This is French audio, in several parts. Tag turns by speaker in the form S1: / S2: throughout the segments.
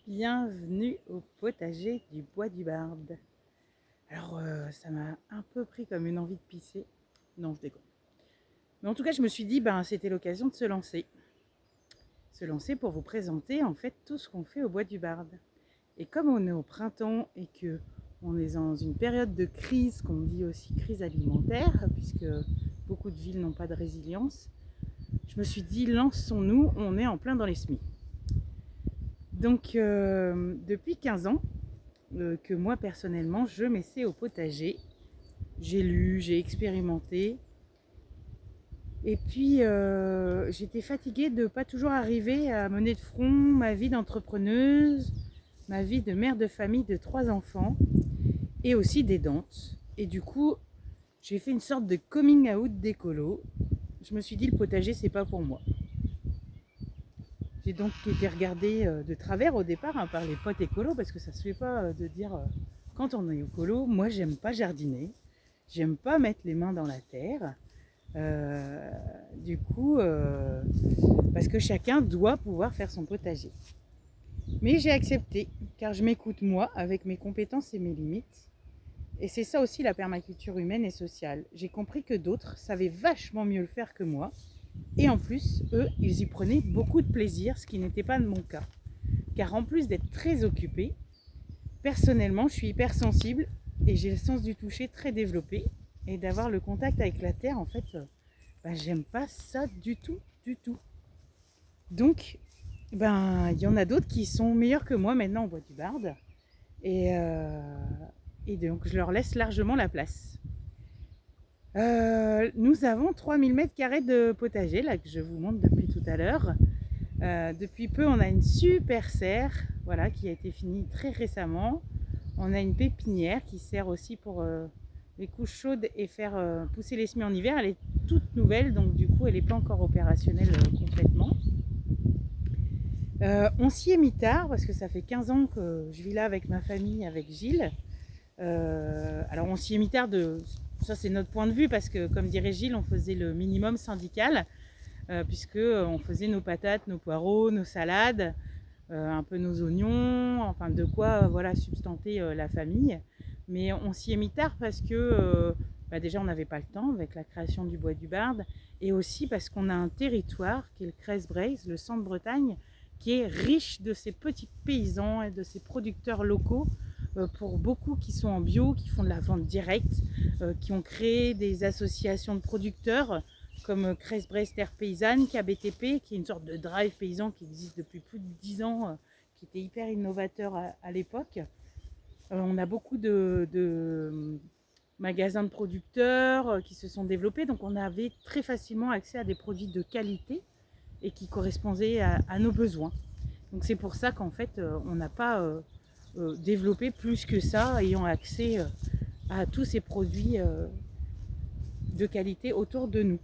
S1: Bienvenue au potager du Bois du Barde. Alors ça m'a un peu pris comme une envie de pisser. Non, je déconne. Mais en tout cas, je me suis dit, c'était l'occasion de se lancer. Se lancer pour vous présenter en fait tout ce qu'on fait au Bois du Barde. Et comme on est au printemps et que on est dans une période de crise, qu'on dit aussi crise alimentaire, puisque beaucoup de villes n'ont pas de résilience, je me suis dit, lançons-nous, on est en plein dans les semis. Donc depuis 15 ans, que moi personnellement je m'essaie au potager. J'ai lu, j'ai expérimenté. Et puis j'étais fatiguée de ne pas toujours arriver à mener de front ma vie d'entrepreneuse, ma vie de mère de famille de 3 enfants et aussi d'aidante. Et du coup, j'ai fait une sorte de coming out d'écolo. Je me suis dit le potager c'est pas pour moi. J'ai donc été regardée de travers au départ par les potes écolos parce que ça se fait pas de dire quand on est écolo, moi j'aime pas jardiner, j'aime pas mettre les mains dans la terre. Du coup, parce que chacun doit pouvoir faire son potager. Mais j'ai accepté car je m'écoute moi avec mes compétences et mes limites. Et c'est ça aussi la permaculture humaine et sociale. J'ai compris que d'autres savaient vachement mieux le faire que moi. Et en plus, eux, ils y prenaient beaucoup de plaisir, ce qui n'était pas de mon cas. Car en plus d'être très occupée, personnellement, je suis hypersensible et j'ai le sens du toucher très développé. Et d'avoir le contact avec la terre, en fait, j'aime pas ça du tout, du tout. Donc, il y en a d'autres qui sont meilleurs que moi maintenant au Bois du Barde. Et, donc, je leur laisse largement la place. Nous avons 3000 m² de potager, là, que je vous montre depuis tout à l'heure. Depuis peu, on a une super serre, voilà, qui a été finie très récemment. On a une pépinière qui sert aussi pour les couches chaudes et faire pousser les semis en hiver. Elle est toute nouvelle, donc du coup, elle n'est pas encore opérationnelle complètement. On s'y est mis tard, parce que ça fait 15 ans que je vis là avec ma famille, avec Gilles. Alors on s'y est mis tard, ça c'est notre point de vue, parce que comme dirait Gilles, on faisait le minimum syndical, puisque on faisait nos patates, nos poireaux, nos salades, un peu nos oignons, enfin de quoi voilà, substanter la famille. Mais on s'y est mis tard parce que déjà on n'avait pas le temps avec la création du Bois du Barde, et aussi parce qu'on a un territoire qui est le Crest-Braise, le centre-Bretagne, qui est riche de ces petits paysans et de ces producteurs locaux, pour beaucoup qui sont en bio, qui font de la vente directe, qui ont créé des associations de producteurs comme Crest-Braise Terre Paysanne, KBTP, qui est une sorte de drive paysan qui existe depuis plus de 10 ans, qui était hyper innovateur à l'époque. On a beaucoup de magasins de producteurs qui se sont développés, donc on avait très facilement accès à des produits de qualité et qui correspondaient à nos besoins. Donc c'est pour ça qu'en fait on n'a pas développé plus que ça, ayant accès à tous ces produits de qualité autour de nous.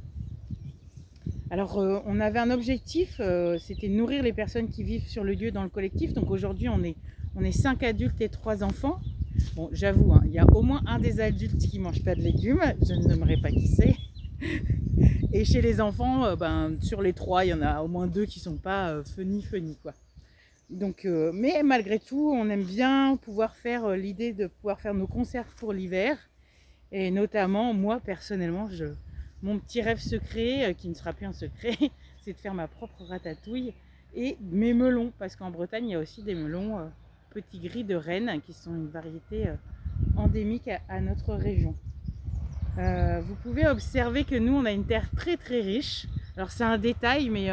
S1: Alors on avait un objectif, c'était de nourrir les personnes qui vivent sur le lieu dans le collectif. Donc aujourd'hui on est 5 adultes et 3 enfants. Bon, j'avoue, il y a au moins un des adultes qui ne mange pas de légumes, je ne nommerai pas qui c'est. Et chez les enfants, sur les 3, il y en a au moins 2 qui ne sont pas funny quoi. Donc, mais malgré tout, on aime bien pouvoir faire l'idée de pouvoir faire nos conserves pour l'hiver. Et notamment, moi personnellement, mon petit rêve secret, qui ne sera plus un secret, c'est de faire ma propre ratatouille et mes melons. Parce qu'en Bretagne, il y a aussi des melons petits gris de Rennes, qui sont une variété endémique à notre région. Vous pouvez observer que nous, on a une terre très très riche. Alors c'est un détail, mais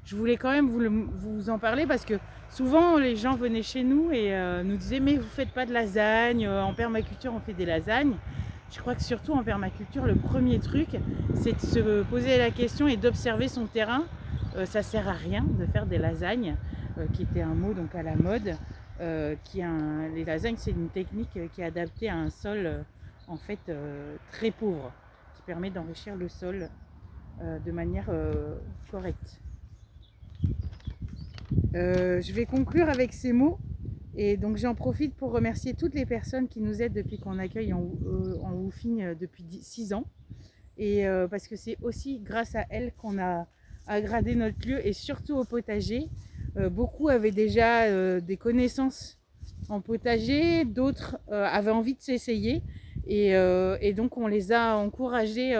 S1: je voulais quand même vous en parler, parce que souvent les gens venaient chez nous et nous disaient mais vous faites pas de lasagne, en permaculture on fait des lasagnes. Je crois que surtout en permaculture, le premier truc, c'est de se poser la question et d'observer son terrain. Ça sert à rien de faire des lasagnes, qui était un mot donc à la mode. Les lasagnes, c'est une technique qui est adaptée à un sol en fait très pauvre, qui permet d'enrichir le sol de manière correcte. Je vais conclure avec ces mots. Et donc j'en profite pour remercier toutes les personnes qui nous aident depuis qu'on accueille en woofing depuis 6 ans. Et parce que c'est aussi grâce à elles qu'on a agrandé notre lieu, et surtout au potager, Beaucoup avaient déjà des connaissances en potager, d'autres avaient envie de s'essayer et donc on les a encouragés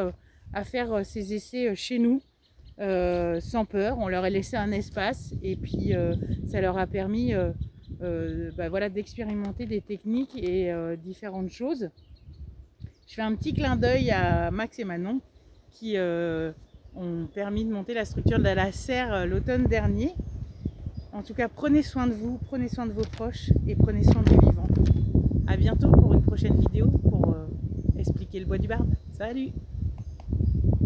S1: à faire ces essais chez nous sans peur. On leur a laissé un espace et puis ça leur a permis voilà, d'expérimenter des techniques et différentes choses. Je fais un petit clin d'œil à Max et Manon qui ont permis de monter la structure de la serre l'automne dernier. En tout cas, prenez soin de vous, prenez soin de vos proches et prenez soin du vivant. À bientôt pour une prochaine vidéo pour expliquer le bois du barbe. Salut!